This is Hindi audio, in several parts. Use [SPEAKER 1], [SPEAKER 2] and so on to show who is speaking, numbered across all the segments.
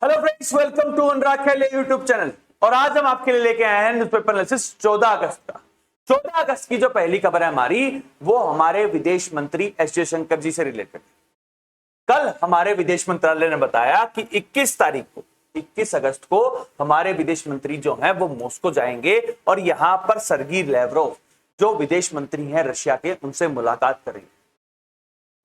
[SPEAKER 1] हेलो फ्रेंड्स, वेलकम टू अनुराग खेले यूट्यूब चैनल। और आज हम आपके लिए लेके आए हैं न्यूज़पेपर एनालिसिस 14 अगस्त का। 14 अगस्त की जो पहली खबर है हमारी, वो हमारे विदेश मंत्री एस जयशंकर जी से रिलेटेड। कल हमारे विदेश मंत्रालय ने बताया कि 21 अगस्त को हमारे विदेश मंत्री जो हैं वो मॉस्को जाएंगे और यहां पर सर्गी लेवरोव जो विदेश मंत्री हैं रशिया के, उनसे मुलाकात करेंगे।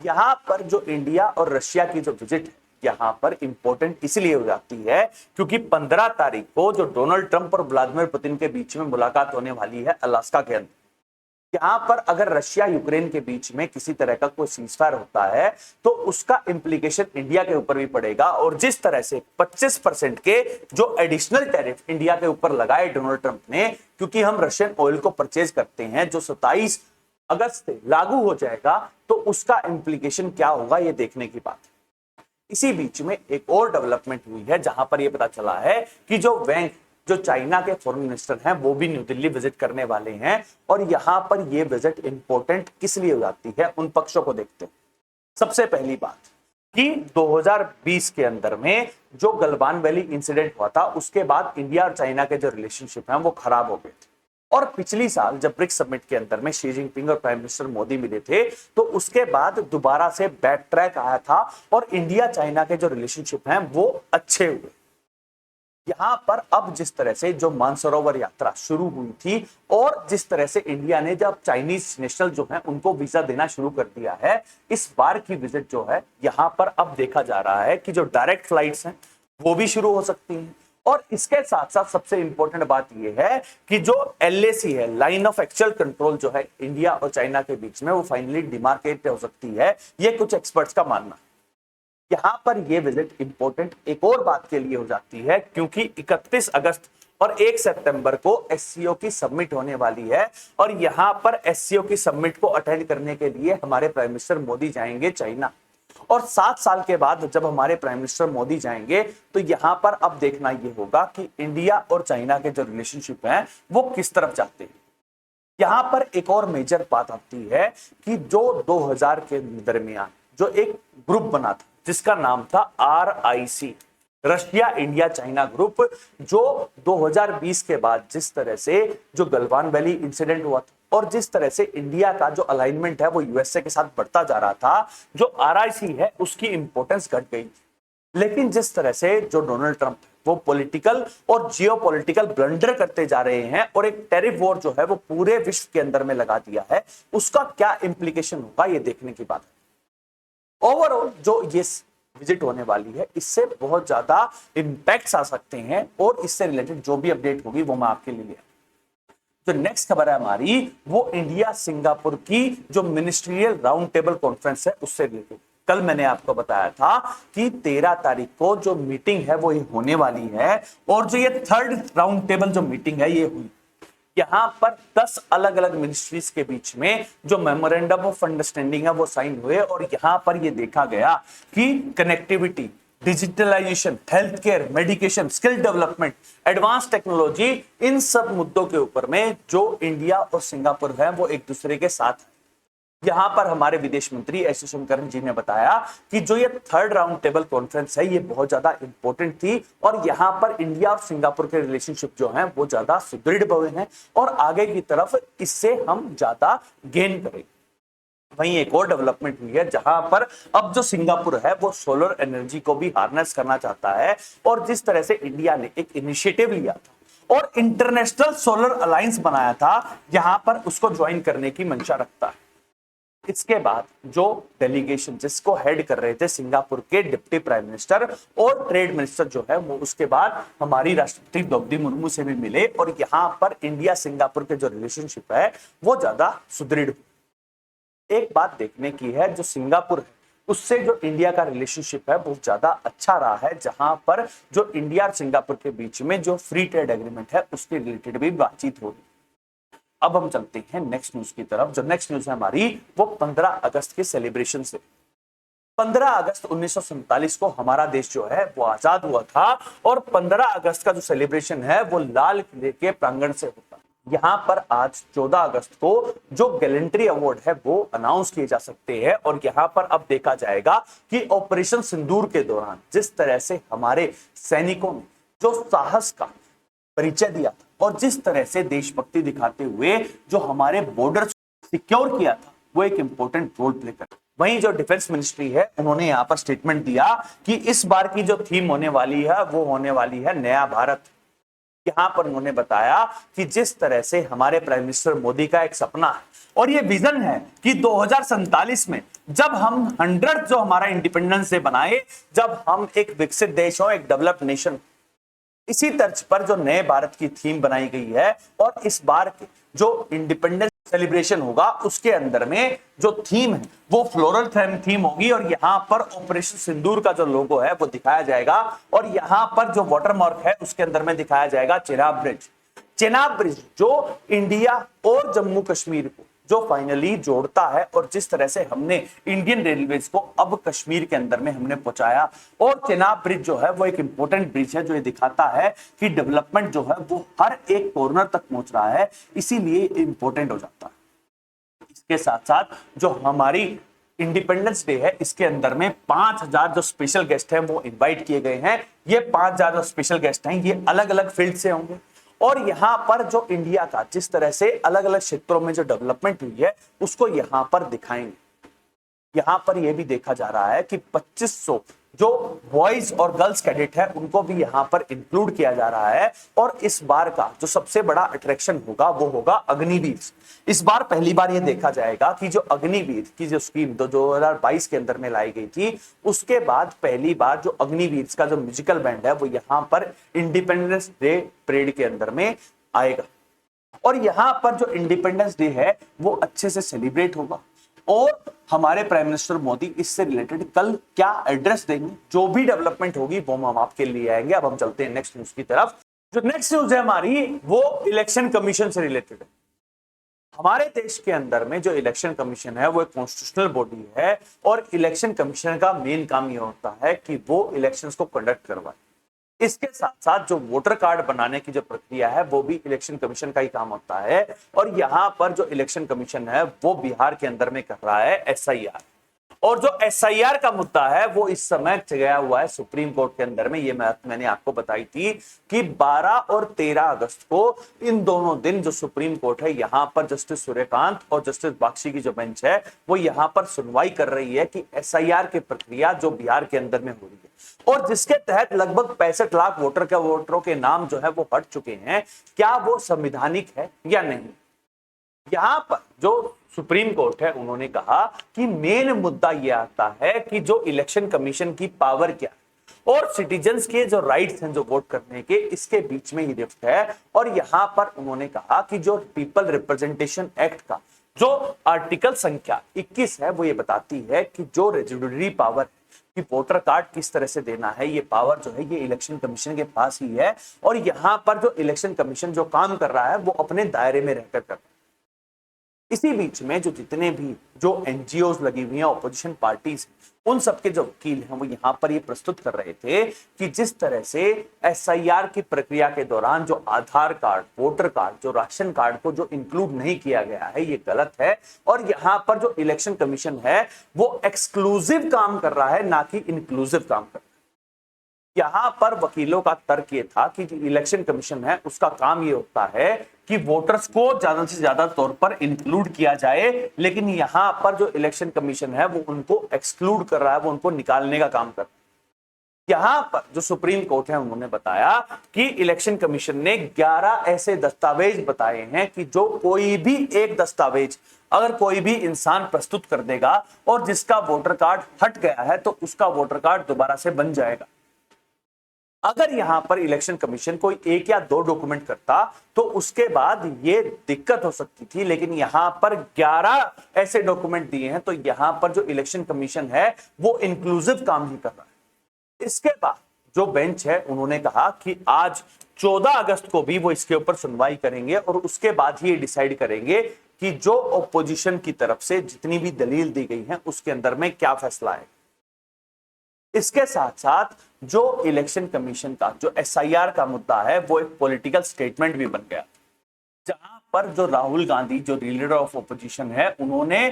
[SPEAKER 1] यहां पर जो इंडिया और रशिया की जो विजिट है यहां पर इंपॉर्टेंट इसलिए हो जाती है क्योंकि 15 तारीख को जो डोनाल्ड ट्रंप और व्लादिमीर पुतिन के बीच में मुलाकात होने वाली है अलास्का के अंदर। यहां पर अगर रशिया यूक्रेन के बीच में किसी तरह का कोई सीजफायर होता है तो उसका इंप्लीकेशन इंडिया के ऊपर भी पड़ेगा। और जिस तरह से 25% के जो एडिशनल टैरिफ इंडिया के ऊपर लगाए डोनाल्ड ट्रंप ने, क्योंकि हम रशियन ऑयल को परचेज करते हैं, जो 27 अगस्त से लागू हो जाएगा, तो उसका इंप्लीकेशन क्या होगा ये देखने की बात है। इसी बीच में एक और डेवलपमेंट हुई है जहां पर यह पता चला है कि जो वैंग जो चाइना के फॉरेन मिनिस्टर हैं वो भी न्यू दिल्ली विजिट करने वाले हैं। और यहां पर यह विजिट इंपॉर्टेंट किस लिए हो जाती है, उन पक्षों को देखते हैं। सबसे पहली बात कि 2020 के अंदर में जो गलवान वैली इंसिडेंट हुआ था, उसके बाद इंडिया और चाइना के जो रिलेशनशिप हैं वो खराब हो गए थे। और पिछली साल जब ब्रिक्स समिट के अंदर में शी जिनपिंग और प्राइम मिनिस्टर मोदी मिले थे, तो उसके बाद दोबारा से बैक ट्रैक आया था और इंडिया चाइना के जो रिलेशनशिप हैं वो अच्छे हुए। यहां पर अब जिस तरह से जो मानसरोवर यात्रा शुरू हुई थी और जिस तरह से इंडिया ने जब चाइनीज नेशनल जो है उनको वीजा देना शुरू कर दिया है, इस बार की विजिट जो है यहां पर अब देखा जा रहा है कि जो डायरेक्ट फ्लाइट्स हैं वो भी शुरू हो सकती हैं। और इसके साथ साथ सबसे इंपॉर्टेंट बात यह है कि जो LAC है, लाइन ऑफ एक्चुअल कंट्रोल, जो है इंडिया और चाइना के बीच में, वो फाइनली डिमार्केट हो सकती है, ये कुछ एक्सपर्ट्स का मानना है। यहां पर ये विजिट इंपॉर्टेंट एक और बात के लिए हो जाती है क्योंकि 31 अगस्त और 1 सितंबर को SCO की सबमिट होने वाली है। और यहां पर SCO की सबमिट को अटेंड करने के लिए हमारे प्राइम मिनिस्टर मोदी जाएंगे चाइना। और 7 साल के बाद जब हमारे प्राइम मिनिस्टर मोदी जाएंगे तो यहां पर अब देखना यह होगा कि इंडिया और चाइना के जो रिलेशनशिप हैं वो किस तरफ जाते हैं। यहां पर एक और मेजर बात आती है कि जो 2000 के दरमियान जो एक ग्रुप बना था जिसका नाम था RIC, Russia India China group, जो 2020 के बाद जिस तरह से जो गलवान वैली इंसिडेंट हुआ था और जिस तरह से इंडिया का जो अलाइनमेंट है वो USA के साथ बढ़ता जा रहा था, जो RIC है उसकी इंपॉर्टेंस घट गई। लेकिन जिस तरह से जो डोनाल्ड ट्रंप वो पॉलिटिकल और जियोपॉलिटिकल ब्लंडर करते जा रहे हैं और एक टेरिफ वॉर जो है वो पूरे विश्व के अंदर में लगा दिया है, उसका क्या इंप्लीकेशन होगा ये देखने की बात है। ओवरऑल जो ये विजिट होने वाली है इससे बहुत ज्यादा इंपैक्ट्स आ सकते हैं और इससे रिलेटेड जो भी अपडेट होगी वो मैं आपके लिए लिया। जो नेक्स्ट खबर है हमारी, वो इंडिया सिंगापुर की जो मिनिस्ट्रियल राउंड टेबल कॉन्फ्रेंस है उससे रिलेटेड। कल मैंने आपको बताया था कि 13 तारीख को जो मीटिंग है वो ये होने वाली है और जो ये 3rd राउंड टेबल जो मीटिंग है ये हुई। यहां पर 10 अलग अलग मिनिस्ट्रीज के बीच में जो मेमोरेंडम ऑफ अंडरस्टैंडिंग है वो साइन हुए और यहां पर ये देखा गया कि connectivity, digitalisation, health care, medication, skill development, advance technology, इन सब मुद्दों के ऊपर में जो इंडिया और सिंगापुर है वो एक दूसरे के साथ है। यहां पर हमारे विदेश मंत्री एस जयशंकर जी ने बताया कि जो ये 3rd राउंड टेबल कॉन्फ्रेंस है ये बहुत ज्यादा इंपॉर्टेंट थी और यहां पर इंडिया और सिंगापुर के रिलेशनशिप जो हैं वो ज्यादा सुदृढ़ हुए हैं और आगे की तरफ इससे हम ज्यादा गेन करेंगे। वहीं एक और डेवलपमेंट हुई है जहां पर अब जो सिंगापुर है वो सोलर एनर्जी को भी हार्नेस करना चाहता है और जिस तरह से इंडिया ने एक इनिशिएटिव लिया था और इंटरनेशनल सोलर अलायंस बनाया था, यहां पर उसको ज्वाइन करने की मंशा रखता है। इसके बाद जो डेलीगेशन जिसको हेड कर रहे थे सिंगापुर के डिप्टी प्राइम मिनिस्टर और ट्रेड मिनिस्टर जो है वो उसके बाद हमारी राष्ट्रपति द्रौपदी मुर्मू से भी मिले और यहां पर इंडिया सिंगापुर के जो रिलेशनशिप है वो ज्यादा सुदृढ़ हुए। एक बात देखने की है, जो सिंगापुर है उससे जो इंडिया का रिलेशनशिप है वो ज्यादा अच्छा रहा है, जहां पर जो इंडिया और सिंगापुर के बीच में जो फ्री ट्रेड एग्रीमेंट है उसके रिलेटेड भी बातचीत होगी। अब हम चलते हैं नेक्स्ट न्यूज की तरफ। जो नेक्स्ट न्यूज है हमारी वो 15 अगस्त के सेलिब्रेशन से। 15 अगस्त 1947 को हमारा देश जो है वो आजाद हुआ था और 15 अगस्त का जो सेलिब्रेशन है वो लाल किले के प्रांगण से होता है। यहां पर आज 14 अगस्त को जो गैलेंट्री अवार्ड है वो अनाउंस किए जा सकते हैं और यहां पर अब देखा जाएगा कि ऑपरेशन सिंदूर के दौरान जिस तरह से हमारे सैनिकों ने जो साहस का परिचय दिया था और जिस तरह से देशभक्ति दिखाते हुए जो हमारे बॉर्डर सिक्योर किया था वो एक इंपॉर्टेंट रोल प्ले कर। वहीं जो डिफेंस मिनिस्ट्री है उन्होंने यहां पर स्टेटमेंट दिया कि इस बार की जो थीम होने वाली है वो होने वाली है नया भारत। यहां पर उन्होंने बताया कि जिस तरह से हमारे प्राइम मिनिस्टर मोदी का एक सपना है और ये विजन है कि 2047 में जब हम 100 जो हमारा इंडिपेंडेंस डे बनाए, जब हम एक विकसित देश हो, एक डेवलप्ड नेशन, इसी तर्ज पर जो नए भारत की थीम बनाई गई है और इस बार के जो इंडिपेंडेंस सेलिब्रेशन होगा उसके अंदर में जो थीम है वो फ्लोरल थीम होगी और यहां पर ऑपरेशन सिंदूर का जो लोगो है वो दिखाया जाएगा और यहां पर जो वाटरमार्क है उसके अंदर में दिखाया जाएगा चेनाब ब्रिज। चेनाब ब्रिज जो इंडिया और जम्मू कश्मीर को जो फाइनली जोड़ता है और जिस तरह से हमने इंडियन रेलवेज को अब कश्मीर के अंदर में हमने पहुंचाया और चेनाब ब्रिज जो है वो एक इंपॉर्टेंट ब्रिज है जो ये दिखाता है कि डेवलपमेंट जो है वो हर एक कॉर्नर तक पहुंच रहा है, इसीलिए इंपॉर्टेंट हो जाता है। इसके साथ साथ जो हमारी इंडिपेंडेंस डे है इसके अंदर में 5000 जो स्पेशल गेस्ट हैं वो इनवाइट किए गए हैं। ये 5000 जो स्पेशल गेस्ट हैं ये अलग अलग फील्ड से होंगे और यहां पर जो इंडिया का जिस तरह से अलग अलग क्षेत्रों में जो डेवलपमेंट हुई है उसको यहां पर दिखाएंगे। यहां पर यह भी देखा जा रहा है कि 2500 जो बॉयज और गर्ल्स कैडेट है उनको भी यहां पर इंक्लूड किया जा रहा है और इस बार का जो सबसे बड़ा अट्रैक्शन होगा वो होगा अग्निवीर। इस बार पहली बार यह देखा जाएगा कि जो अग्निवीर की जो स्कीम 2022 के अंदर में लाई गई थी उसके बाद पहली बार जो अग्निवीर का जो म्यूजिकल बैंड है वो यहां पर इंडिपेंडेंस डे परेड के अंदर में आएगा और यहां पर जो इंडिपेंडेंस डे है वो अच्छे से सेलिब्रेट होगा और हमारे प्राइम मिनिस्टर मोदी इससे रिलेटेड कल क्या एड्रेस देंगे, जो भी डेवलपमेंट होगी वो हम आपके लिए आएंगे। अब हम चलते हैं नेक्स्ट न्यूज की तरफ। जो नेक्स्ट न्यूज है हमारी वो इलेक्शन कमीशन से रिलेटेड है। हमारे देश के अंदर में जो इलेक्शन कमीशन है वो एक कॉन्स्टिट्यूशनल बॉडी है और इलेक्शन कमीशन का मेन काम ये होता है कि वो इलेक्शंस को कंडक्ट करवाए। इसके साथ साथ जो वोटर कार्ड बनाने की जो प्रक्रिया है वो भी इलेक्शन कमीशन का ही काम होता है और यहां पर जो इलेक्शन कमीशन है वो बिहार के अंदर में कर रहा है एसआईआर और जो एसआईआर का मुद्दा है वो इस समय गया हुआ है सुप्रीम कोर्ट के अंदर में। ये मैंने आपको बताई थी कि 12 और 13 अगस्त को इन दोनों दिन जो सुप्रीम कोर्ट है यहां पर जस्टिस सूर्यकांत और जस्टिस बख्शी की जो बेंच है वो यहां पर सुनवाई कर रही है कि एसआईआर की प्रक्रिया जो बिहार के अंदर में हो रही है और जिसके तहत लगभग 65 लाख वोटरों के नाम जो है वो हट चुके हैं, क्या वो संवैधानिक है या नहीं। यहां पर जो सुप्रीम कोर्ट है उन्होंने कहा कि मेन मुद्दा यह आता है कि जो इलेक्शन कमीशन की पावर क्या है और सिटीजन्स के जो राइट्स हैं जो वोट करने के, इसके बीच में ही रिफ्ट है और यहां पर उन्होंने कहा कि जो पीपल रिप्रेजेंटेशन एक्ट का जो आर्टिकल संख्या 21 है वो ये बताती है कि जो रेजिडुअरी पावर कि वोटर कार्ड किस तरह से देना है, ये पावर जो है ये इलेक्शन कमीशन के पास ही है और यहां पर जो इलेक्शन कमीशन जो काम कर रहा है वो अपने दायरे में रहकर कर रहा है। इसी बीच में जो जितने भी जो एनजीओज लगी हुई हैं, ऑपोजिशन पार्टीज, उन सबके जो वकील हैं वो यहां पर ये प्रस्तुत कर रहे थे कि जिस तरह से एसआईआर की प्रक्रिया के दौरान जो आधार कार्ड, वोटर कार्ड, जो राशन कार्ड को जो इंक्लूड नहीं किया गया है ये गलत है और यहां पर जो इलेक्शन कमीशन है वो एक्सक्लूसिव काम कर रहा है ना कि इंक्लूसिव काम कर रहा है। यहां पर वकीलों का तर्क ये था कि इलेक्शन कमीशन है उसका काम ये होता है कि वोटर्स को ज्यादा से ज्यादा तौर पर इंक्लूड किया जाए, लेकिन यहां पर जो इलेक्शन कमीशन है वो उनको एक्सक्लूड कर रहा है, वो उनको निकालने का काम कर रहा है। यहां पर जो सुप्रीम कोर्ट है उन्होंने बताया कि इलेक्शन कमीशन ने 11 ऐसे दस्तावेज बताए हैं कि जो कोई भी एक दस्तावेज अगर कोई भी इंसान प्रस्तुत कर देगा और जिसका वोटर कार्ड हट गया है तो उसका वोटर कार्ड दोबारा से बन जाएगा। अगर यहां पर इलेक्शन कमीशन कोई 1 या 2 डॉक्यूमेंट करता तो उसके बाद ये दिक्कत हो सकती थी, लेकिन यहां पर 11 ऐसे डॉक्यूमेंट दिए हैं तो यहां पर जो इलेक्शन कमीशन है वो इंक्लूसिव काम ही कर रहा है। इसके बाद जो बेंच है उन्होंने कहा कि आज 14 अगस्त को भी वो इसके ऊपर सुनवाई करेंगे और उसके बाद ही ये डिसाइड करेंगे कि जो ऑपोजिशन की तरफ से जितनी भी दलील दी गई है उसके अंदर में क्या फैसला है। इसके साथ साथ जो इलेक्शन कमीशन का जो एसआईआर का मुद्दा है वो एक पॉलिटिकल स्टेटमेंट भी बन गया, जहां पर जो राहुल गांधी जो लीडर ऑफ ऑपोजिशन है, उन्होंने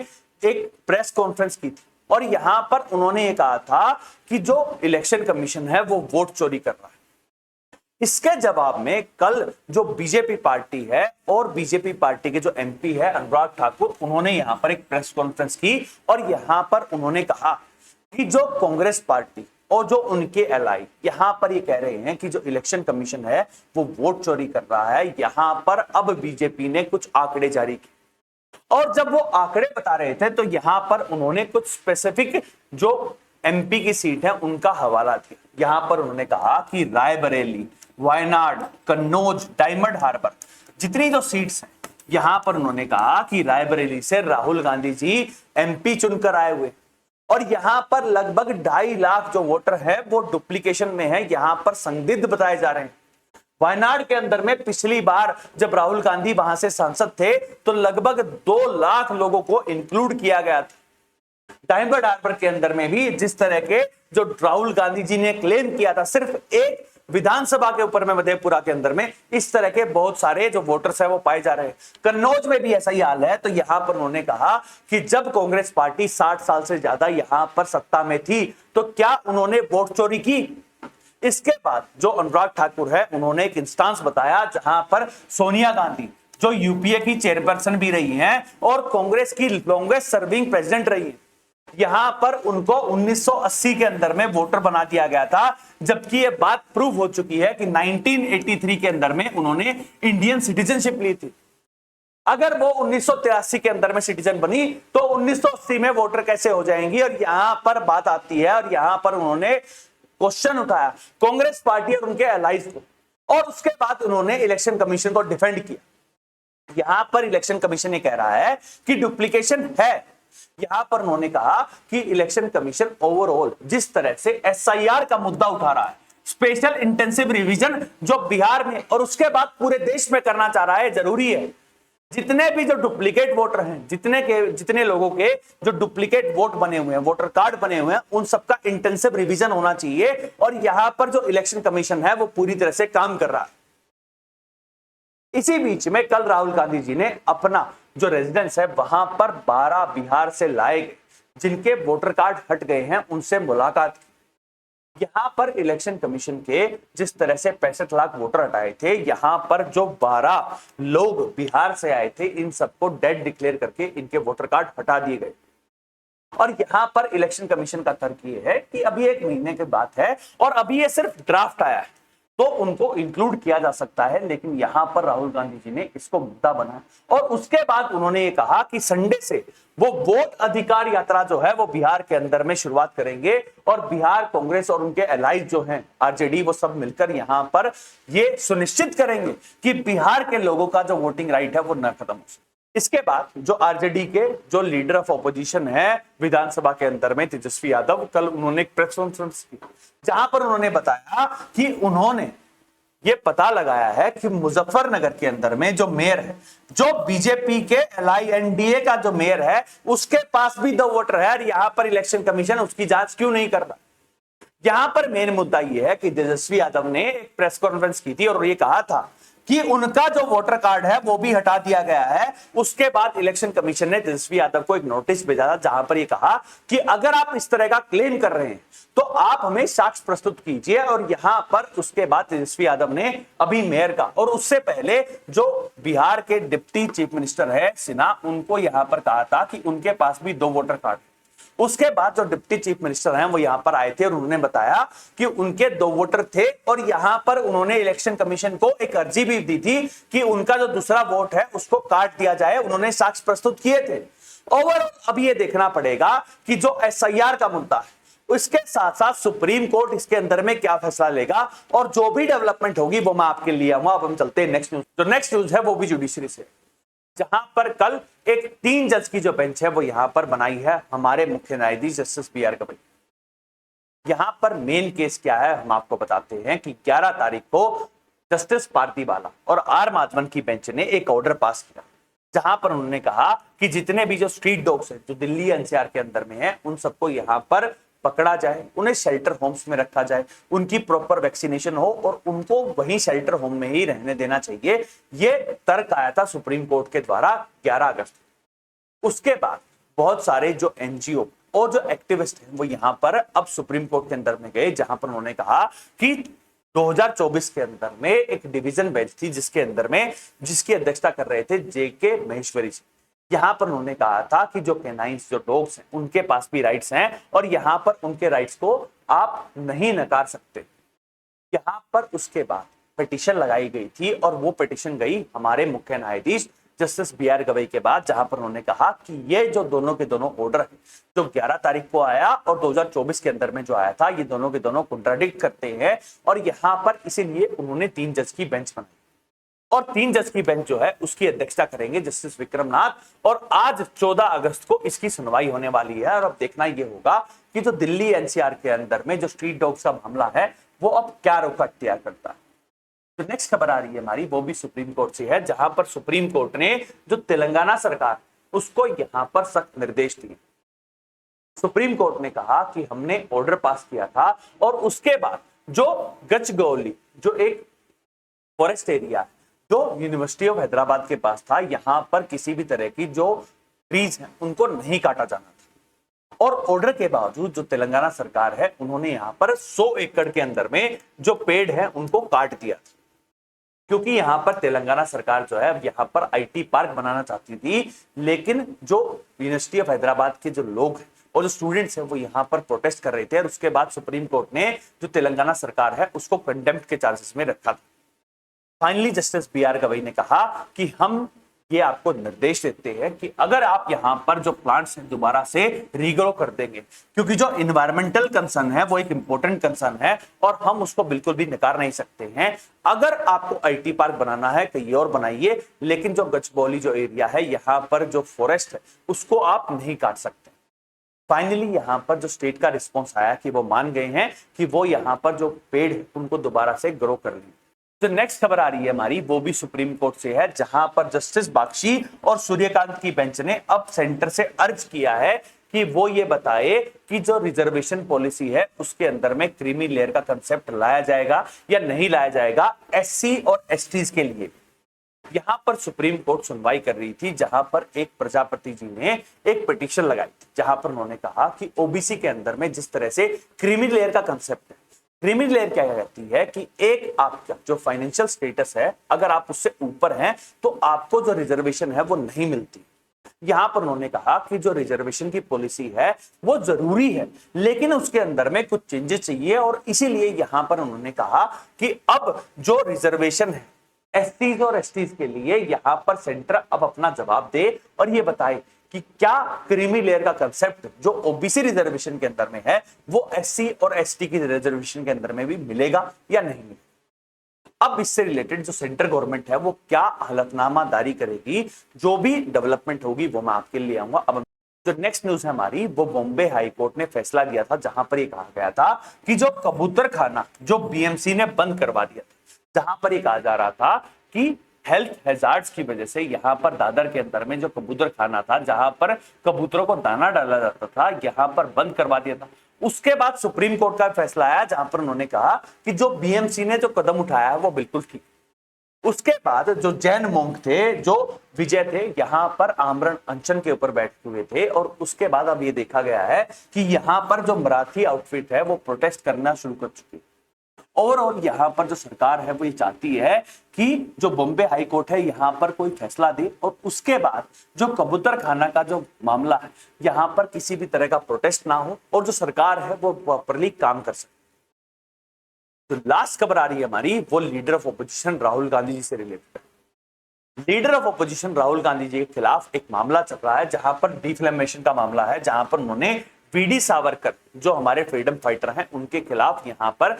[SPEAKER 1] एक प्रेस कॉन्फ्रेंस की थी और यहां पर उन्होंने ये कहा था कि जो इलेक्शन कमीशन है वो वोट चोरी कर रहा है। इसके जवाब में कल जो बीजेपी पार्टी है और बीजेपी पार्टी के जो एमपी है अनुराग ठाकुर, उन्होंने यहां पर एक प्रेस कॉन्फ्रेंस की और यहां पर उन्होंने कहा कि जो कांग्रेस पार्टी और जो उनके एलाई यहां पर ये कह रहे हैं कि जो इलेक्शन कमीशन है वो वोट चोरी कर रहा है। यहां पर अब बीजेपी ने कुछ आंकड़े जारी किए और जब वो आंकड़े बता रहे थे तो यहां पर उन्होंने कुछ स्पेसिफिक जो एमपी की सीट है उनका हवाला दिया। यहां पर उन्होंने कहा कि रायबरेली, वायनाड, कन्नौज, डायमंड हार्बर जितनी जो सीट्स हैं, यहां पर उन्होंने कहा कि रायबरेली से राहुल गांधी जी एमपी चुनकर आए हुए और यहां पर लगभग 2.5 लाख जो वोटर है वो डुप्लीकेशन में है, यहां पर संदिग्ध बताए जा रहे हैं। वायनाड के अंदर में पिछली बार जब राहुल गांधी वहां से सांसद थे तो लगभग 2 लाख लोगों को इंक्लूड किया गया था। डायमंड हार्बर के अंदर में भी जिस तरह के जो राहुल गांधी जी ने क्लेम किया था सिर्फ एक विधानसभा के ऊपर में मधेपुरा के अंदर में, इस तरह के बहुत सारे जो वोटर्स है वो पाए जा रहे हैं। कन्नौज में भी ऐसा ही हाल है। तो यहां पर उन्होंने कहा कि जब कांग्रेस पार्टी 60 साल से ज्यादा यहां पर सत्ता में थी तो क्या उन्होंने वोट चोरी की? इसके बाद जो अनुराग ठाकुर है उन्होंने एक इंस्टांस बताया जहां पर सोनिया गांधी जो यूपीए की चेयरपर्सन भी रही हैं और कांग्रेस की लॉन्गेस्ट सर्विंग प्रेसिडेंट रही है, यहां पर उनको 1980 के अंदर में वोटर बना दिया गया था, जबकि यह बात प्रूव हो चुकी है कि 1983 के अंदर में उन्होंने इंडियन सिटीजनशिप ली थी। अगर वो 1983 के अंदर में सिटीजन बनी तो 1980 में वोटर कैसे हो जाएंगी? और यहां पर बात आती है और यहां पर उन्होंने क्वेश्चन उठाया कांग्रेस पार्टी और उनके एलाइज को, और उसके बाद उन्होंने इलेक्शन कमीशन को डिफेंड किया। यहां पर इलेक्शन कमीशन ये कह रहा है कि डुप्लीकेशन है। यहां पर उन्होंने कहा कि इलेक्शन कमीशन ओवरऑल जिस तरह से एसआईआर का मुद्दा उठा रहा है, स्पेशल इंटेंसिव रिवीजन जो बिहार में और उसके बाद पूरे देश में करना चाह रहा है, जरूरी है जितने भी जो डुप्लीकेट वोटर हैं, जितने लोगों के जो डुप्लीकेट वोट बने हुए हैं, वोटर कार्ड बने हुए हैं, उन सबका इंटेंसिव रिवीजन होना चाहिए। और यहां पर जो इलेक्शन कमीशन है वो पूरी तरह से काम कर रहा है। इसी बीच में कल राहुल गांधी जी ने अपना जो रेजिडेंस है वहां पर 12 बिहार से लाए गए जिनके वोटर कार्ड हट गए हैं उनसे मुलाकात की। यहां पर इलेक्शन कमीशन के जिस तरह से 65 लाख वोटर हटाए थे, यहां पर जो 12 लोग बिहार से आए थे इन सबको डेड डिक्लेयर करके इनके वोटर कार्ड हटा दिए गए। और यहां पर इलेक्शन कमीशन का तर्क ये है कि अभी 1 महीने की बात है और अभी ये सिर्फ ड्राफ्ट आया है तो उनको इंक्लूड किया जा सकता है, लेकिन यहां पर राहुल गांधी जी ने इसको मुद्दा बनाया और उसके बाद उन्होंने ये कहा कि संडे से वो वोट अधिकार यात्रा जो है वो बिहार के अंदर में शुरुआत करेंगे और बिहार कांग्रेस और उनके एलाइज जो हैं आरजेडी वो सब मिलकर यहां पर ये सुनिश्चित करेंगे कि बिहार के लोगों का जो वोटिंग राइट है वो न खत्म हो सके। इसके बाद जो आरजेडी के जो लीडर ऑफ ऑपोजिशन है विधानसभा के अंदर में तेजस्वी यादव, कल उन्होंने एक प्रेस कॉन्फ्रेंस की जहां पर उन्होंने बताया कि उन्होंने ये पता लगाया है कि मुजफ्फरनगर के अंदर में जो मेयर है, जो बीजेपी के LINDA का जो मेयर है, उसके पास भी 2 वोटर है और यहां पर इलेक्शन कमीशन उसकी जांच क्यों नहीं कर रहा। यहां पर मेन मुद्दा यह है कि तेजस्वी यादव ने एक प्रेस कॉन्फ्रेंस की थी और ये कहा था कि उनका जो वोटर कार्ड है वो भी हटा दिया गया है। उसके बाद इलेक्शन कमीशन ने तेजस्वी यादव को एक नोटिस भेजा था जहां पर ये कहा कि अगर आप इस तरह का क्लेम कर रहे हैं तो आप हमें साक्ष्य प्रस्तुत कीजिए। और यहां पर उसके बाद तेजस्वी यादव ने अभी मेयर का और उससे पहले जो बिहार के डिप्टी चीफ मिनिस्टर है सिन्हा, उनको यहां पर कहा था कि उनके पास भी 2 वोटर कार्ड। उसके बाद जो डिप्टी चीफ मिनिस्टर हैं वो यहां पर आए थे और उन्होंने बताया कि उनके 2 वोटर थे और यहां पर उन्होंने इलेक्शन कमीशन को एक अर्जी भी दी थी कि उनका जो दूसरा वोट है उसको काट दिया जाए। उन्होंने साक्ष्य प्रस्तुत किए थे। ओवरऑल अब ये देखना पड़ेगा कि जो एसआईआर का मुद्दा है उसके साथ साथ सुप्रीम कोर्ट इसके अंदर में क्या फैसला लेगा और जो भी डेवलपमेंट होगी वो मैं आपके लिए आऊंगा। अब हम चलते हैं नेक्स्ट न्यूज। जो नेक्स्ट न्यूज है वो भी जुडिशरी से, जहां पर कल एक 3 जज की जो बेंच है वो यहां पर बनाई है हमारे मुख्य न्यायाधीश जस्टिस BR गवई। यहां पर मेन केस क्या है हम आपको बताते हैं कि 11 तारीख को जस्टिस पार्दीवाला और R माधवन की बेंच ने एक ऑर्डर पास किया जहां पर उन्होंने कहा कि जितने भी जो स्ट्रीट डॉग्स हैं जो दिल्ली NCR के अंदर में है उन सबको यहां पर पकड़ा जाए, उन्हें शेल्टर होम्स में रखा जाए, उनकी प्रॉपर वैक्सीनेशन हो और उनको वहीं शेल्टर होम में ही रहने देना चाहिए। ये तर्क आया था सुप्रीम कोर्ट के द्वारा 11 अगस्त। उसके बाद बहुत सारे जो एनजीओ और जो एक्टिविस्ट हैं वो यहां पर अब सुप्रीम कोर्ट के अंदर में गए, जहां पर उन्होंने कहा कि 2024 के अंदर में एक डिवीजन बेंच थी जिसके अंदर में जिसकी अध्यक्षता कर रहे थे जेके महेश्वरी जी। यहां पर उन्होंने कहा था कि जो कैनाइंस, जो डॉग्स हैं, उनके पास भी राइट्स हैं और यहां पर उनके राइट्स को आप नहीं नकार सकते। यहां पर उसके बाद पिटीशन लगाई गई थी और वो पिटीशन गई हमारे मुख्य न्यायाधीश जस्टिस BR गवई के बाद, जहां पर उन्होंने कहा कि ये जो दोनों के दोनों ऑर्डर है जो 11 तारीख को आया और 2024 के अंदर में जो आया था, ये दोनों के दोनों कॉन्ट्राडिक्ट करते हैं और यहां पर इसीलिए उन्होंने 3 जज की बेंच बनाई और 3 जज की बेंच जो है उसकी अध्यक्षता करेंगे जस्टिस विक्रमनाथ। और आज 14 अगस्त को इसकी सुनवाई होने वाली है और अब देखना यह होगा कि जो दिल्ली NCR के अंदर में जो स्ट्रीट डॉग्स का मामला है वो अब क्या रुख अख्तियार करता है। तो नेक्स्ट खबर आ रही है हमारी, वो भी सुप्रीम कोर्ट से है, जहां पर सुप्रीम कोर्ट ने जो तेलंगाना सरकार उसको यहां पर सख्त निर्देश दिए। सुप्रीम कोर्ट ने कहा कि हमने ऑर्डर पास किया था और उसके बाद जो गचगौली जो एक फॉरेस्ट एरिया जो यूनिवर्सिटी ऑफ हैदराबाद के पास था, यहां पर किसी भी तरह की जो ट्रीज हैं उनको नहीं काटा जाना था और ऑर्डर के बावजूद जो तेलंगाना सरकार है उन्होंने यहां पर 100 एकड़ के अंदर में जो पेड़ है उनको काट दिया था, क्योंकि यहां पर तेलंगाना सरकार जो है यहां पर IT पार्क बनाना चाहती थी। लेकिन जो यूनिवर्सिटी ऑफ हैदराबाद के जो लोग हैं और जो स्टूडेंट्स हैं वो यहां पर प्रोटेस्ट कर रहे थे और उसके बाद सुप्रीम कोर्ट ने जो तेलंगाना सरकार है उसको कंटेम्प्ट के चार्जेस में रखा था। फाइनली जस्टिस BR गवई ने कहा कि हम ये आपको निर्देश देते हैं कि अगर आप यहां पर जो प्लांट्स हैं दोबारा से रीग्रो कर देंगे, क्योंकि जो इन्वायरमेंटल कंसर्न है वो एक इंपॉर्टेंट कंसर्न है और हम उसको बिल्कुल भी नकार नहीं सकते हैं। अगर आपको IT पार्क बनाना है कहीं और बनाइए, लेकिन जो गचबौली जो एरिया है यहां पर जो फॉरेस्ट है उसको आप नहीं काट सकते। फाइनली यहां पर जो स्टेट का रिस्पॉन्स आया कि वो मान गए हैं कि वो यहां पर जो पेड़ है उनको दोबारा से ग्रो कर लेंगे। जो नेक्स्ट खबर आ रही है हमारी वो भी सुप्रीम कोर्ट से है, जहां पर जस्टिस बाक्षी और सूर्यकांत की बेंच ने अब सेंटर से अर्ज किया है कि वो ये बताए कि जो रिजर्वेशन पॉलिसी है उसके अंदर में क्रीमी लेयर का कंसेप्ट लाया जाएगा या नहीं लाया जाएगा SC और STs के लिए। यहां पर सुप्रीम कोर्ट सुनवाई कर रही थी, जहां पर एक प्रजापति जी ने एक पिटीशन लगाई थी, जहां पर उन्होंने कहा कि OBC के अंदर में जिस तरह से क्रीमी लेयर का कंसेप्ट है, क्रीमी लेयर क्या कहती है कि एक आपका जो फाइनेंशियल स्टेटस है अगर आप उससे ऊपर हैं तो आपको जो रिजर्वेशन है वो नहीं मिलती। यहां पर उन्होंने कहा कि जो रिजर्वेशन की पॉलिसी है वो जरूरी है, लेकिन उसके अंदर में कुछ चेंजेस चाहिए और इसीलिए यहां पर उन्होंने कहा कि अब जो रिजर्वेशन है SCs और STs के लिए यहां पर सेंटर अब अपना जवाब दे और ये बताए कि क्या क्रीमी लेयर का कंसेप्ट जो OBC रिजर्वेशन के अंदर में है वो SC और ST की रिजर्वेशन के अंदर में भी मिलेगा या नहीं मिलेगा। अब इससे रिलेटेड जो सेंट्रल गवर्नमेंट है वो क्या हलफनामा जारी करेगी, जो भी डेवलपमेंट होगी वो मैं आपके लिए आऊंगा। अब जो नेक्स्ट न्यूज है हमारी वो बॉम्बे हाई कोर्ट ने फैसला दिया था, जहां पर ये कहा गया था कि जो कबूतर खाना जो BMC ने बंद करवा दिया था, जहां पर ये कहा जा रहा था कि हेल्थ हैजार्ड्स की वजह से यहां पर दादर के अंदर में जो कबूतर खाना था जहां पर कबूतरों को दाना डाला जाता था, यहां पर बंद करवा दिया था। उसके बाद सुप्रीम कोर्ट का फैसला आया जहां पर उन्होंने कहा कि जो BMC ने जो कदम उठाया है वो बिल्कुल ठीक। उसके बाद जो जैन मोंक थे, जो विजय थे, यहां पर आमरण अनशन के ऊपर बैठे हुए थे और उसके बाद अब ये देखा गया है कि यहां पर जो मराठी आउटफिट है वो प्रोटेस्ट करना शुरू कर चुकी है। ओवरऑल यहां पर जो सरकार है वो ये चाहती है कि जो बॉम्बे हाई कोर्ट है यहां पर कोई फैसला दे और उसके बाद जो कबूतर खाना का जो मामला है यहां पर किसी भी तरह का प्रोटेस्ट ना हो और जो सरकार है वो प्रॉपर्ली काम कर सके। तो लास्ट खबर आ रही है हमारी वो leader of opposition Rahul Gandhi ji से related. Leader of opposition Rahul Gandhi ji के खिलाफ एक मामला चल रहा है जहां पर डिफ्लेमेशन का मामला है, जहां पर उन्होंने VD सावरकर जो हमारे फ्रीडम फाइटर हैं उनके खिलाफ यहां पर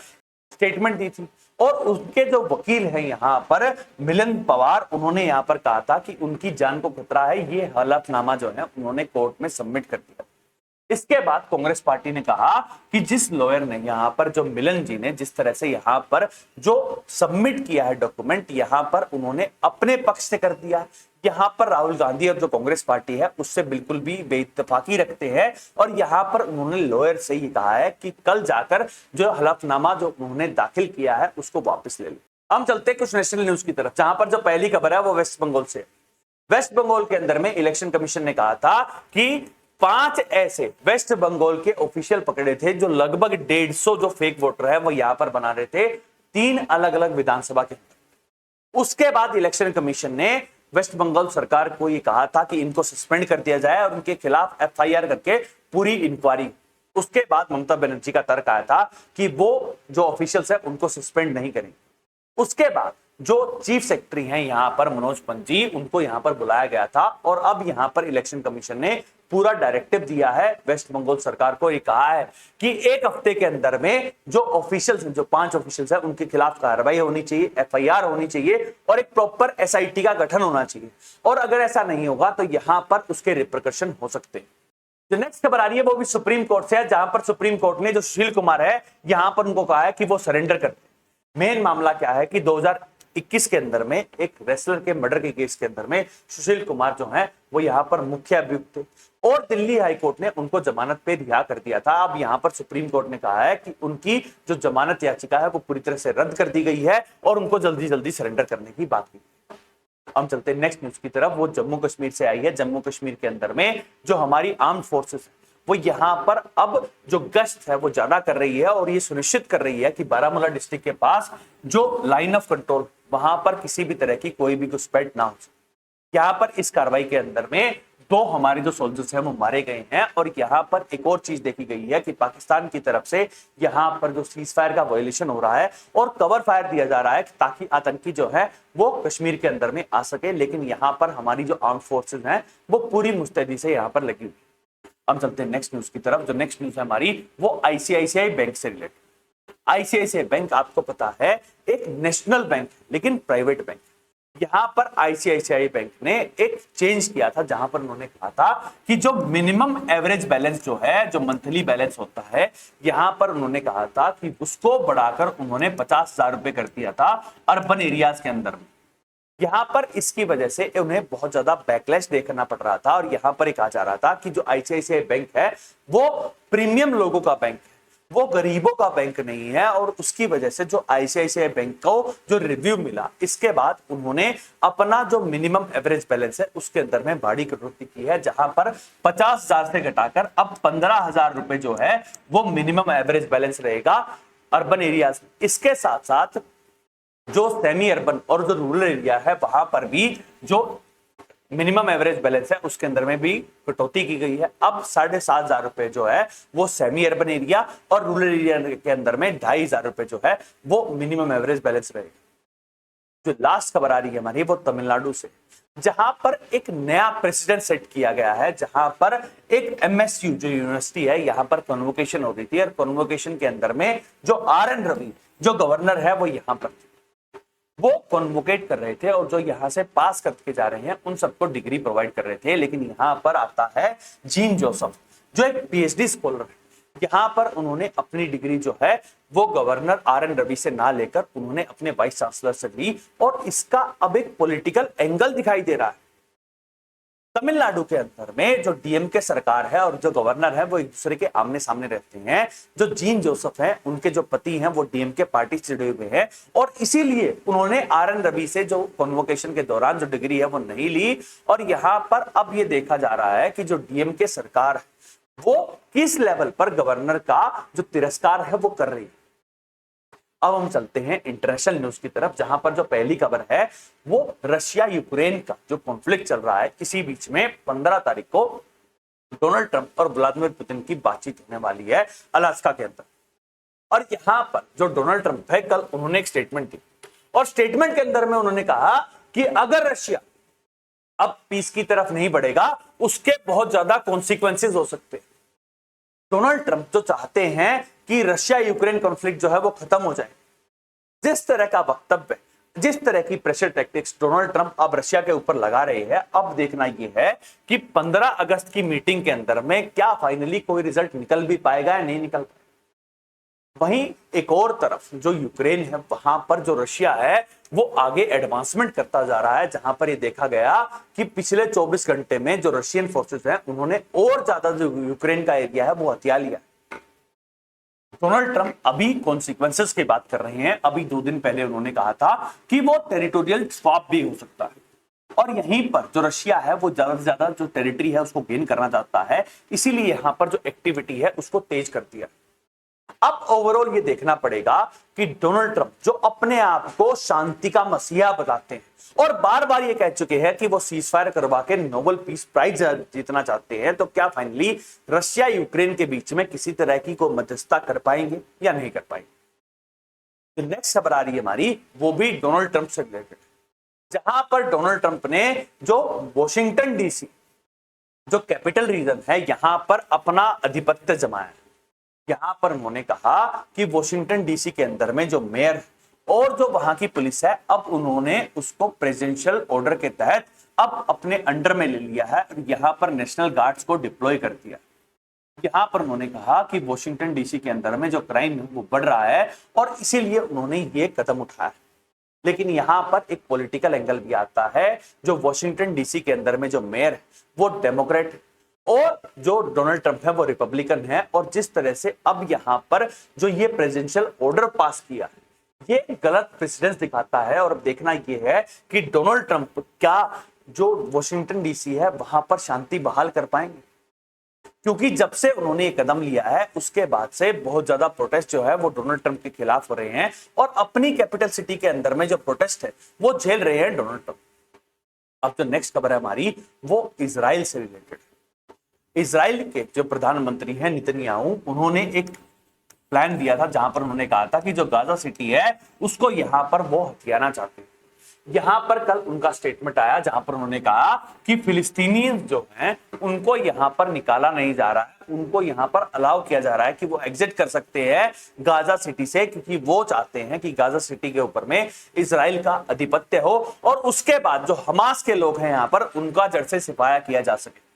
[SPEAKER 1] स्टेटमेंट दी थी और उनके जो वकील हैं यहां पर मिलन पवार, उन्होंने यहां पर कहा था कि उनकी जान को खतरा है। ये हलफनामा जो है उन्होंने कोर्ट में सबमिट कर दिया। इसके बाद कांग्रेस पार्टी ने कहा कि जिस लॉयर ने यहां पर, जो मिलन जी ने जिस तरह से यहां पर जो सबमिट किया है डॉक्यूमेंट, यहां पर उन्होंने अपने पक्ष से कर दिया। यहां पर राहुल गांधी और जो कांग्रेस पार्टी है उससे बिल्कुल भी बेइत्तेफाकी रखते हैं और यहां पर उन्होंने लॉयर से ही कहा है कि कल जाकर जो हलफनामा जो उन्होंने दाखिल किया है उसको वापस ले लो। हम चलते हैं कुछ नेशनल न्यूज की तरफ, जहां पर जो पहली खबर है वो वेस्ट बंगाल से। वेस्ट बंगाल के अंदर में इलेक्शन कमीशन ने कहा था कि 5 ऐसे वेस्ट बंगाल के ऑफिशियल पकड़े थे जो लगभग 150 जो फेक वोटर है वो यहां पर बना रहे थे 3 अलग अलग विधानसभा के अंदर। उसके बाद इलेक्शन कमीशन ने वेस्ट बंगाल सरकार को यह कहा था कि इनको सस्पेंड कर दिया जाए और उनके खिलाफ एफआईआर करके पूरी इंक्वायरी। उसके बाद ममता बनर्जी का तर्क आया था कि वो जो ऑफिशियल्स है उनको सस्पेंड नहीं करेंगे। उसके बाद जो चीफ सेक्रेटरी हैं यहां पर मनोज पंत जी, उनको यहां पर बुलाया गया था और अब यहां पर इलेक्शन कमीशन ने पूरा डायरेक्टिव दिया है वेस्ट बंगाल सरकार को। ये कहा है कि 1 हफ्ते के अंदर में जो ऑफिशियल्स, जो 5 ऑफिशियल्स हैं उनके खिलाफ कार्रवाई होनी चाहिए, एफआईआर होनी चाहिए और एक प्रॉपर एसआईटी का गठन होना चाहिए। और अगर ऐसा नहीं होगा तो यहां पर उसके रिपरकशन हो सकते हैं। जो नेक्स्ट खबर आ रही है वो भी सुप्रीम कोर्ट से है, जहां पर सुप्रीम कोर्ट ने जो सुशील कुमार है यहां पर उनको कहा है कि वो सरेंडर कर दे। मेन मामला क्या है कि 2021 के अंदर में एक रेसलर के मर्डर के केस के अंदर में सुशील कुमार जो है वो यहां पर मुख्य अभियुक्त थे और दिल्ली हाई कोर्ट ने उनको जमानत पे रिहा कर दिया था। अब यहां पर सुप्रीम कोर्ट ने कहा है कि उनकी जो जमानत याचिका है वो पूरी तरह से रद्द कर दी गई है और उनको जल्दी जल्दी सरेंडर करने की बात की। हम चलते हैं नेक्स्ट न्यूज की तरफ, वो जम्मू कश्मीर से आई है। जम्मू कश्मीर के अंदर में जो हमारी आर्म्ड फोर्सेस है वो यहां पर अब जो गश्त है वो ज्यादा कर रही है और ये सुनिश्चित कर रही है कि बारामूला डिस्ट्रिक्ट के पास जो लाइन ऑफ कंट्रोल, वहां पर किसी भी तरह की कोई भी घुसपैठ ना हो सके। यहां पर इस कार्रवाई के अंदर में 2 हमारे जो सोल्जर्स हैं वो मारे गए हैं और यहां पर एक और चीज देखी गई है कि पाकिस्तान की तरफ से यहां पर जो सीज फायर का वायलेशन हो रहा है और कवर फायर दिया जा रहा है ताकि आतंकी जो है वो कश्मीर के अंदर में आ सके। लेकिन यहां पर हमारी जो आर्म्ड फोर्सेज हैं वो पूरी मुस्तैदी से यहां पर लगी हुई। हम चलते हैं नेक्स्ट न्यूज की तरफ। जो नेक्स्ट न्यूज है हमारी वो आईसीआईसीआई बैंक से रिलेटेड। आईसीआईसीआई बैंक आपको पता है एक नेशनल बैंक है लेकिन प्राइवेट बैंक। यहां पर आईसीआईसीआई बैंक ने एक चेंज किया था जहां पर उन्होंने कहा था कि जो मिनिमम एवरेज बैलेंस जो है, जो मंथली बैलेंस होता है, यहां पर उन्होंने कहा था कि उसको बढ़ाकर उन्होंने 50,000 रुपए कर दिया था अर्बन एरियाज के अंदर में। यहां पर इसकी वजह से उन्हें बहुत ज्यादा बैकलैश देखना पड़ रहा था और यहां पर कहा जा रहा था कि जो आईसीआईसीआई बैंक है वो प्रीमियम लोगों का बैंक है, वो गरीबों का बैंक नहीं है। और उसकी वजह से जो आईसीआईसीआई बैंक को जो रिव्यू मिला, इसके बाद उन्होंने अपना जो मिनिमम एवरेज बैलेंस है उसके अंदर में बड़ी कटौती की है, जहां पर 50,000 से घटाकर अब 15,000 रुपए जो है वो मिनिमम एवरेज बैलेंस रहेगा अर्बन एरियाज में। इसके साथ साथ जो सेमी अर्बन और जो रूरल एरिया है वहां पर भी जो मिनिमम एवरेज बैलेंस है उसके अंदर में भी कटौती की गई है। अब 7,500 रुपए जो है वो सेमी अर्बन एरिया और रूरल एरिया के अंदर में 2,500 रुपए जो है वो मिनिमम एवरेज बैलेंस रहेगा। जो लास्ट खबर आ रही है हमारी वो तमिलनाडु से, जहां पर एक नया प्रेसिडेंट सेट किया गया है, जहां पर एक एमएसयू जो यूनिवर्सिटी है यहां पर कन्वोकेशन हो रही थी और कन्वोकेशन के अंदर में जो आर.एन. रवि जो गवर्नर है वो यहां पर वो कन्वोकेट कर रहे थे और जो यहां से पास करके जा रहे हैं उन सबको डिग्री प्रोवाइड कर रहे थे। लेकिन यहां पर आता है जीन जोसेफ जो एक पीएचडी स्कॉलर है। यहां पर उन्होंने अपनी डिग्री जो है वो गवर्नर आर.एन. रवि से ना लेकर उन्होंने अपने वाइस चांसलर से ली और इसका अब एक पॉलिटिकल एंगल दिखाई दे रहा है। तमिलनाडु के अंदर में जो डीएमके सरकार है और जो गवर्नर है वो एक दूसरे के आमने सामने रहते हैं। जो जीन जोसेफ है उनके जो पति हैं वो डीएमके पार्टी से जुड़े हुए हैं और इसीलिए उन्होंने आर.एन. रवि से जो कन्वोकेशन के दौरान जो डिग्री है वो नहीं ली। और यहां पर अब ये देखा जा रहा है कि जो डीएमके सरकार है वो किस लेवल पर गवर्नर का जो तिरस्कार है वो कर रही है। अब हम चलते हैं इंटरनेशनल न्यूज की तरफ, जहां पर जो पहली खबर है वो रशिया यूक्रेन का जो कॉन्फ्लिक्ट चल रहा है, इसी बीच में 15 तारीख को डोनाल्ड ट्रंप और व्लादिमीर पुतिन की बातचीत होने वाली है अलास्का के अंदर। और यहां पर जो डोनाल्ड ट्रंप है कल उन्होंने एक स्टेटमेंट दी और स्टेटमेंट के अंदर में उन्होंने कहा कि अगर रशिया अब पीस की तरफ नहीं बढ़ेगा उसके बहुत ज्यादा कॉन्सिक्वेंसेस हो सकते हैं। डोनाल्ड ट्रंप जो चाहते हैं कि रशिया यूक्रेन कॉन्फ्लिक्ट जो है वो खत्म हो जाए, जिस तरह का वक्तव्य जिस तरह की प्रेशर टैक्टिक्स डोनाल्ड ट्रंप अब रशिया के ऊपर लगा रहे हैं, अब देखना यह है कि 15 अगस्त की मीटिंग के अंदर में क्या फाइनली कोई रिजल्ट निकल भी पाएगा या नहीं निकल पाएगा। वहीं एक और तरफ जो यूक्रेन है, वहां पर जो रशिया है वो आगे एडवांसमेंट करता जा रहा है, जहां पर ये देखा गया कि पिछले 24 घंटे में जो रशियन फोर्सेस हैं उन्होंने और ज्यादा जो यूक्रेन का एरिया है वो हथिया लिया। डोनाल्ड ट्रंप अभी कॉन्सिक्वेंसेस की बात कर रहे हैं। अभी 2 दिन पहले उन्होंने कहा था कि वो टेरिटोरियल स्वैप भी हो सकता है, और यहीं पर जो रशिया है वो ज्यादा से ज्यादा जो टेरिटरी है उसको गेन करना चाहता है, इसीलिए यहां पर जो एक्टिविटी है उसको तेज कर दिया। अब ओवरऑल ये देखना पड़ेगा कि डोनाल्ड ट्रंप जो अपने आप को शांति का मसीहा बताते हैं और बार बार ये कह चुके हैं कि वो सीज फायर करवा के नोबेल पीस प्राइज जीतना चाहते हैं, तो क्या फाइनली रशिया यूक्रेन के बीच में किसी तरह की कोई मध्यस्थता कर पाएंगे या नहीं कर पाएंगे। तो नेक्स्ट खबर आ रही है हमारी, वो भी डोनाल्ड ट्रंप से रिलेटेड, जहां पर डोनाल्ड ट्रंप ने जो वॉशिंगटन डीसी जो कैपिटल रीजन है यहां पर अपना आधिपत्य जमाया। यहां पर उन्होंने कहा कि वॉशिंगटन डीसी के अंदर में जो मेयर और जो वहां की पुलिस है, अब उन्होंने उसको प्रेसिडेंशियल ऑर्डर के तहत अब अपने अंडर में ले लिया है और यहां पर नेशनल गार्ड्स को डिप्लॉय कर दिया। यहां पर उन्होंने कहा कि वॉशिंगटन डीसी के अंदर में जो क्राइम है वो बढ़ रहा है और इसीलिए उन्होंने ये कदम उठाया। लेकिन यहां पर एक पॉलिटिकल एंगल भी आता है। जो वॉशिंगटन डीसी के अंदर में जो मेयर है वो डेमोक्रेट और जो डोनाल्ड ट्रंप है वो रिपब्लिकन है, और जिस तरह से अब यहां पर जो ये प्रेसिडेंशियल ऑर्डर पास किया है ये गलत प्रेसिडेंस दिखाता है। और अब देखना ये है कि डोनाल्ड ट्रंप क्या जो वॉशिंगटन डीसी है वहां पर शांति बहाल कर पाएंगे, क्योंकि जब से उन्होंने ये कदम लिया है उसके बाद से बहुत ज्यादा प्रोटेस्ट जो है वो डोनाल्ड ट्रंप के खिलाफ हो रहे हैं, और अपनी कैपिटल सिटी के अंदर में जो प्रोटेस्ट है वो झेल रहे हैं डोनाल्ड ट्रंप। अब जो नेक्स्ट खबर है हमारी वो इजराइल से रिलेटेड। इजराइल के जो प्रधानमंत्री हैं नेतन्याहू, उन्होंने एक प्लान दिया था जहां पर उन्होंने कहा था कि जो गाजा सिटी है उसको यहां पर वो हथियाना चाहते हैं। यहां पर कल उनका स्टेटमेंट आया जहां पर उन्होंने कहा कि फिलिस्तीनियंस जो हैं उनको यहां पर निकाला नहीं जा रहा है, उनको यहां पर अलाउ किया जा रहा है कि वो एग्जिट कर सकते हैं गाजा सिटी से, क्योंकि वो चाहते हैं कि गाजा सिटी के ऊपर में इजराइल का आधिपत्य हो और उसके बाद जो हमास के लोग हैं यहां पर उनका जड़ से सिफाया किया जा सके।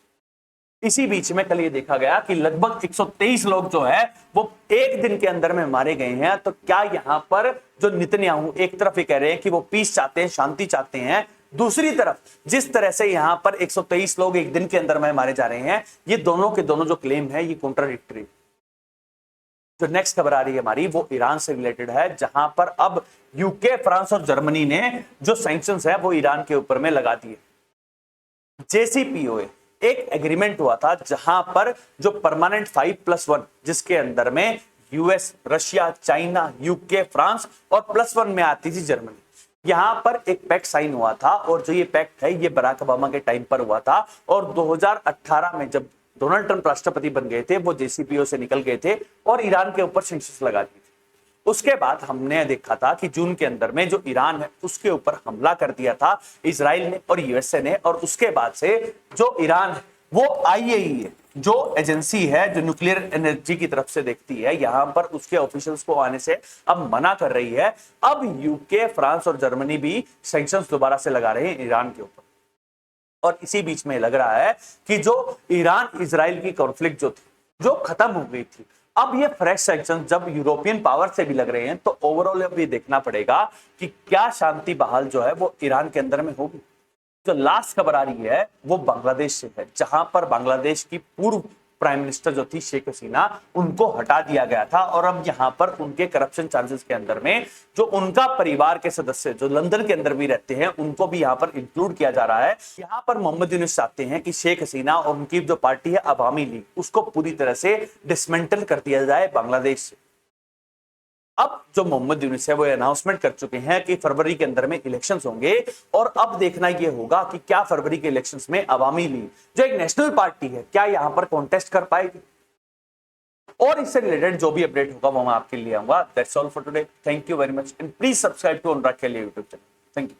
[SPEAKER 1] इसी बीच में कल ये देखा गया कि लगभग 123 लोग जो है वो एक दिन के अंदर में मारे गए हैं। तो क्या यहां पर जो नेतन्याहू एक तरफ ये कह रहे हैं कि वो पीस चाहते हैं, शांति चाहते हैं, दूसरी तरफ जिस तरह से यहां पर 123 लोग एक दिन के अंदर में मारे जा रहे हैं, ये दोनों के दोनों जो क्लेम है ये कॉन्ट्राडिक्टरी। जो नेक्स्ट खबर आ रही है हमारी वो ईरान से रिलेटेड है, जहां पर अब यूके, फ्रांस और जर्मनी ने जो सैंक्शंस है वो ईरान के ऊपर में लगा दिए। JCPOA एक एग्रीमेंट हुआ था जहां पर जो परमानेंट 5+1 जिसके अंदर में US, Russia, China, UK, France और +1 में आती थी जर्मनी, यहां पर एक पैक्ट साइन हुआ था। और जो ये पैक्ट है ये बराक ओबामा के टाइम पर हुआ था, और 2018 में जब डोनाल्ड ट्रंप राष्ट्रपति बन गए थे वो JCPOA से निकल गए थे और ईरान के ऊपर सैंक्शंस लगा दिए थे। उसके बाद हमने देखा था कि जून के अंदर में जो ईरान है उसके ऊपर हमला कर दिया था इजराइल ने और यूएसए ने, और उसके बाद से जो ईरान है वो IAEA जो एजेंसी है जो न्यूक्लियर एनर्जी की तरफ से देखती है, यहां पर उसके ऑफिशियल्स को आने से अब मना कर रही है। अब यूके, फ्रांस और जर्मनी भी सैंक्शंस दोबारा से लगा रहे हैं ईरान के ऊपर। और इसी बीच में लग रहा है कि जो ईरान इजराइल की कॉन्फ्लिक्ट जो थी जो खत्म हो गई थी, अब ये फ्रेश सैंक्शन जब यूरोपियन पावर से भी लग रहे हैं, तो ओवरऑल अब ये देखना पड़ेगा कि क्या शांति बहाल जो है वो ईरान के अंदर में होगी। जो लास्ट खबर आ रही है वो बांग्लादेश से है, जहां पर बांग्लादेश की पूर्व प्राइम मिनिस्टर जो थी शेख हसीना, उनको हटा दिया गया था, और अब यहां पर उनके करप्शन चार्जेस के अंदर में जो उनका परिवार के सदस्य जो लंदन के अंदर भी रहते हैं उनको भी यहां पर इंक्लूड किया जा रहा है। यहां पर मोहम्मद यूनुस चाहते हैं कि शेख हसीना और उनकी जो पार्टी है अवामी लीग, उसको पूरी तरह से डिसमेंटल कर दिया जाए बांग्लादेश से। अब जो मोहम्मद यूनुस है वो अनाउंसमेंट कर चुके हैं कि फरवरी के अंदर में इलेक्शंस होंगे, और अब देखना ये होगा कि क्या फरवरी के इलेक्शंस में अवामी लीग जो एक नेशनल पार्टी है क्या यहां पर कॉन्टेस्ट कर पाएगी। और इससे रिलेटेड जो भी अपडेट होगा वो मैं आपके लिए आऊंगा। That's all for today. Thank you very much and please subscribe to Anurag Kheliya YouTube channel. Thank you.